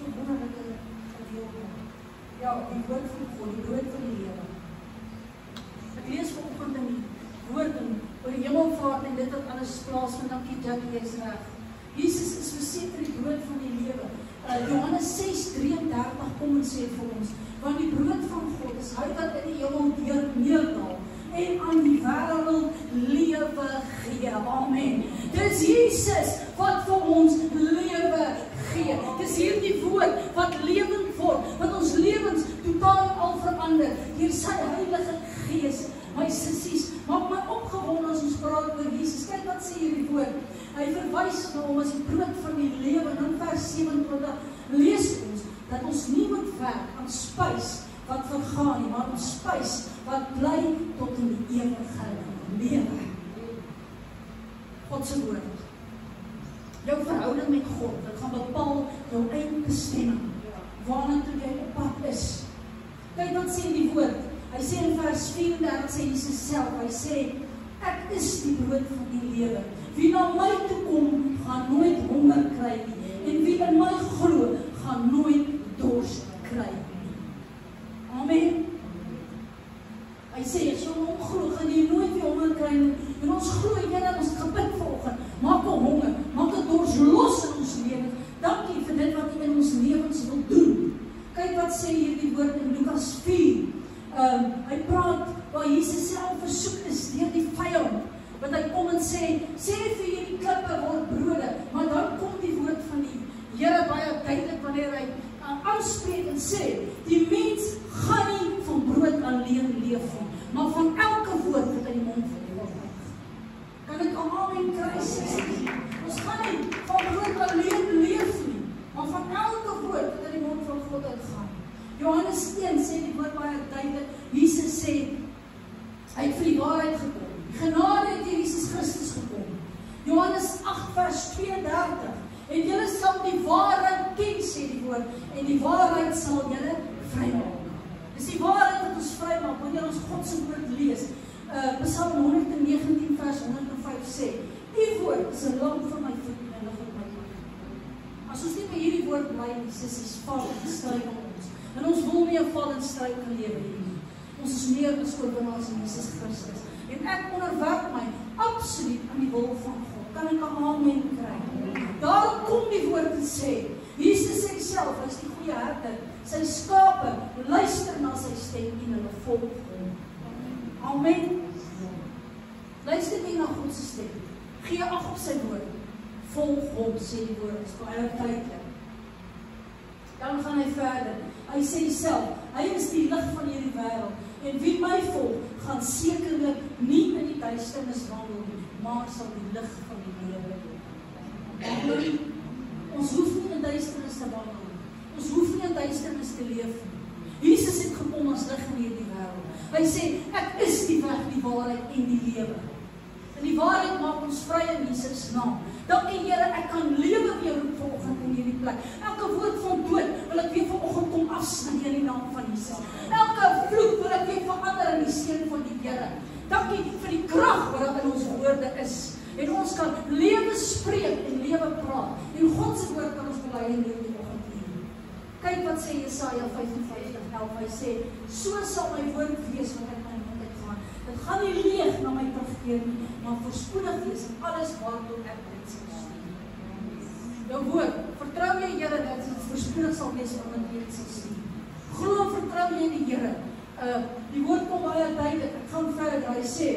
so wonderlike gedeelte. Ja, die woord van God, die brood van die lewe. Ek lees vanoggend in die woord oor die hemelvaart en dit wat alles plaasvind. Dankie Jackie, jy's reg. Jesus is verseker die brood van die lewe. Johannes 6:33 kom en sê vir ons, want die brood van God is hy wat in die hemel neerdal en aan die wêreld lewe gee. Amen. Dis Jesus wat vir ons lewe gee. Dis hierdie woord wat lewend word, wat ons lewens totaal al verander deur sy Heilige Gees. My sissies, maak my opgewonde as ons praat oor Jesus. Kyk wat sê hierdie woord. Hy verwys na hom as die brood van die lewe. En in vers 27 lees ons dat ons nie moet werk aan spys wat vergaan nie, maar aan spys wat bly tot in die ewige lewe. God se woord. Jou verhouding met God, dit gaan bepaal jou eie bestemming, waarna toe jy op pad is. Kyk wat sê die woord. Hy sê in vers 34, sê Jesus self, hy sê, ek is die brood van die lewe. Wie na my toe kom, gaan nooit honger kry nie. En wie in my glo, gaan nooit dors kry nie. Amen. Hy sê, as jy hom glo, gaan jy nooit weer honger kry nie. En ons glo, Here, ons gebid vanoggend, maak 'n honger, maak 'n dors los in ons lewe. Dankie vir dit wat U in ons lewens wil doen. Kyk wat sê hierdie woord in Lukas 4. Hy praat waar Jesus self versoek is deur die vyand, want hy kom en sê vir hierdie klippe word brode, maar dan kom die woord van die Here baie duidelik wanneer hy aanspreek en sê, die mens gaan nie van brood alleen leef nie, maar van elke woord wat uit die mond van God uitgaan. Kan ek amen kry? Ons gaan nie van brood alleen leef nie, maar van elke woord wat uit die mond van God uitgaan. Johannes 1 sê die woord baie duidelik, Jesus sê, hy het vir die waarheid gekom. Die genade het deur Jesus Christus gekom. Johannes 8 vers 32, en julle sal die waarheid ken, sê die woord, en die waarheid sal julle vrymaak. Dis die waarheid wat ons vrymaak, wanneer ons God se woord lees. Psalm 119 vers 105 sê, die woord is 'n lamp vir my voet en 'n lig op my pad. As ons nie by hierdie woord bly, sissies, val en struikel ons. En ons wil nie 'n val en struikel lewe nie. Ons is meer as oorwinnaars in Jesus Christus. En ek onderwerp my absoluut aan die wil van God. Kan ek 'n amen kry? Daarom kom die woord en sê, Jesus sê self, hy is die goeie herder. Sy skape luister na sy stem en hulle volg hom. Amen. Luister nie na God se stem. Gee ag op sy woord. Volg hom, sê die woord. Dis baie duidelik. Dan gaan hy verder. Hy sê self, hy is die lig van hierdie wêreld. En wie my volg, gaan sekerlik nie in die duisternis wandel nie, maar sal die lig van die lewe hê. Ons hoef nie in duisternis te wandel nie. Ons hoef nie in duisternis te leef nie. Jesus het gekom as lig in hierdie wêreld. Hy sê, ek is die weg, die waarheid en die lewe. En die waarheid maak ons vry in Jesus naam. Dankie Here, ek kan lewe weer roep vanoggend in hierdie plek. Elke woord van dood wil ek weer vanoggend kom afsny in die naam van Jesus. Elke vloek wil ek weer verander in die seën van die Here. Dankie vir die krag wat in ons woorde is. En ons kan lewe spreek en lewe praat. En God se woord kan ons bely in hierdie oggend hier. Kyk wat sê Jesaja 55:11. Hy sê, so sal my woord wees wat uit my mond uitgaan. Dit gaan nie leeg na my terugkeer nie, maar voorspoedig wees in alles waartoe ek dit sal stuur. Jou woord, vertrou jy Here dat dit voorspoedig sal wees omdat jy dit sal stuur. Glo en vertrou jy die Here. Die woord kom baie duidelik. Ek gaan verder. Hy sê,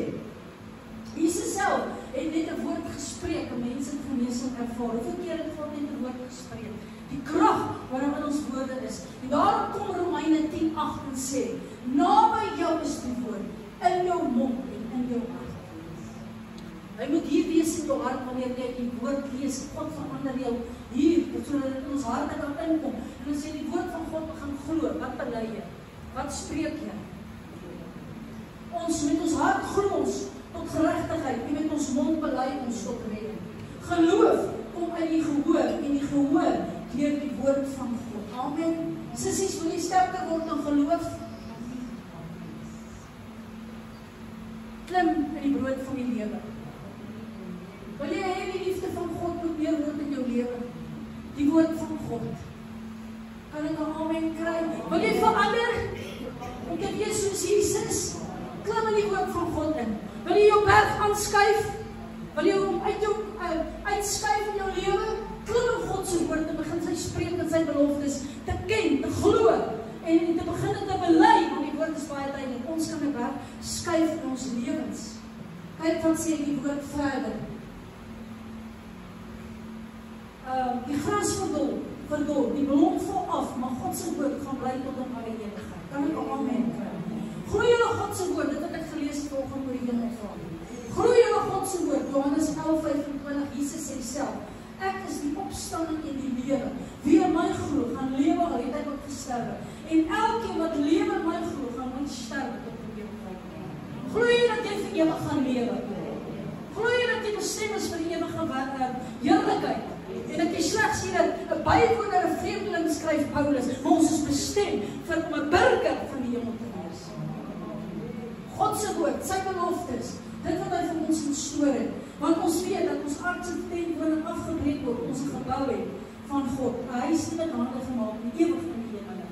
Jesus self het net 'n woord gespreek en mense het genesing ervaar. Hoeveel keer het God net 'n woord gespreek? Die krag wat in ons woorde is. En daarom kom Romeine 10:8 en sê, naby jou is die woord, in jou mond en in jou hart. Hy moet hier wees in jou hart wanneer jy die woord lees. God verander jou hier, sodat dit in ons harte kan inkom. En as jy die woord van God begin glo, wat bely jy? Wat spreek jy? Ons met ons hart glo ons tot geregtigheid en met ons mond bely ons tot redding. Geloof kom uit die gehoor en die gehoor deur die woord van God. Amen. Sissies, wil jy sterker word in geloof? Klim in die brood van die lewe. Wil jy hê die liefde van God moet meer word in jou lewe? Die woord van God. Kan ek 'n amen kry? Wil jy verander? Ek het jy soos Jesus. Klim in die woord van God in. Wil jy jou berg aanskuif? Wil jy hom uitskuif in jou lewe? Klim in God se woord en begin sy spreek en sy beloftes te ken, te glo en te begin te bely, want die woord is baie duidelik. Ons kan 'n berg skuif in ons lewens. Kyk wat sê die woord verder. Die gras verdor, die blom val af, maar God se woord gaan bly tot in alle ewigheid. Kan ek 'n amen kry? Groei julle God se woord, dit het ek gelees vanoggend oor die hemelvaart. Groei julle God se woord, Johannes 11:25, Jesus sê self, ek is die opstanding en die lewe. Wie in my glo, gaan lewe al het hy ook gesterwe. En elkeen wat lewe in my glo, gaan nooit sterwe tot die ewigheid. Glo jy dat jy vir ewig gaan lewe? Glo jy dat jy bestem is vir die ewige heerlikheid? En ek is slegs hier 'n bywoner, 'n vreemdeling skryf Paulus, maar ons is bestem vir om 'n burger van die hemel te wees. God se woord, sy beloftes, dit wat hy vir ons gestoor het. Want ons weet dat ons aardse tent afgebreek word, ons gebou het van God. Hy is nie met hande gemaak nie, ewig in die hemel.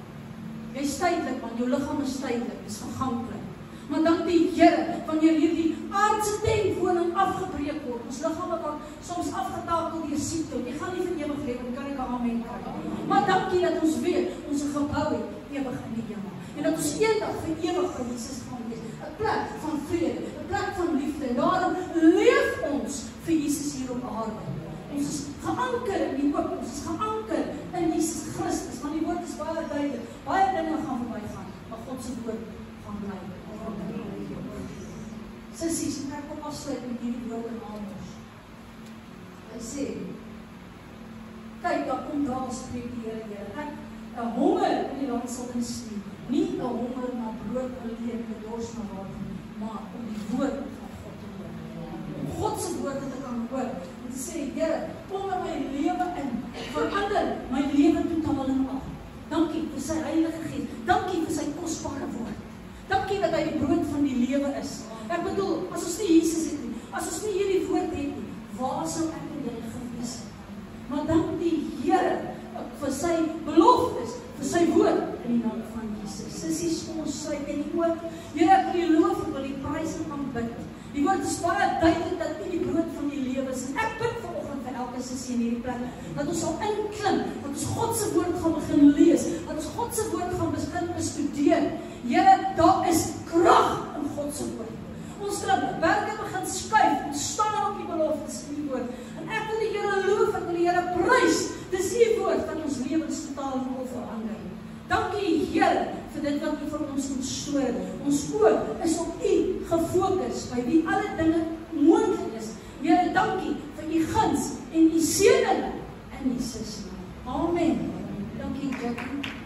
Jy is tydelik, want jou liggaam is tydelik, is verganklik. Maar dank die Here, wanneer hierdie aardse tentwoning afgebreek word, ons liggame kan soms afgetakel deur siekte, jy gaan nie vir ewig lewe, kan ek 'n amen kry. Maar dankie dat ons weet, ons gebou het ewig in die hemel. En dat ons eendag vir ewig van Jesus gaan wees. 'n Plek van vrede, 'n plek van liefde. En daarom leef ons vir Jesus hier op aarde. Ons is geanker in die hoop, ons is geanker in Jesus Christus, want die woord is baie duidelik. Baie dinge gaan verbygaan, maar God se woord gaan bly. Sissies, ek kom afsluit met hierdie woord in Amos. Hy sê, kyk, daar kom daar spreek die Here, ek 'n honger in die land sal instuur. Nie 'n honger na brood alleen, 'n dors na water nie, maar om die woord van God te hoor. Om God se woord te kan hoor. En te sê, Here, kom in my lewe in. Verander my lewe totaal en al. Dankie vir sy Heilige Gees. Dankie vir sy kosbare woord. Dankie dat hy die brood van die lewe is. Ek bedoel, as ons nie Jesus het nie, as ons nie hierdie woord het nie, waar sou ek en jy gewees het? Maar dank die Here vir sy beloftes, vir sy woord in die naam van Jesus. Sissies, kom ons sluit in die oog. Here, ek wil loof en wil die prys en aanbid. Die woord is baie duidelik dat U die brood van die lewe is. En ek bid vanoggend vir elke sissie in hierdie plek, dat ons sal inklim, dat ons God se woord gaan begin lees, dat ons God se woord gaan begin bestudeer. Here, daar is krag in God se woord. Ons kan berge begin skuif en staan op die beloftes in die woord. En ek wil die Here loof, ek wil die Here prys. Dis U woord wat ons lewens totaal en al verander. Dankie Here vir dit wat U vir ons ontstoor. Ons oog is op U gefokus, by wie alle dinge moontlik is. Here, dankie vir U guns en U seëning in Jesus naam. Amen. Dankie Jackie.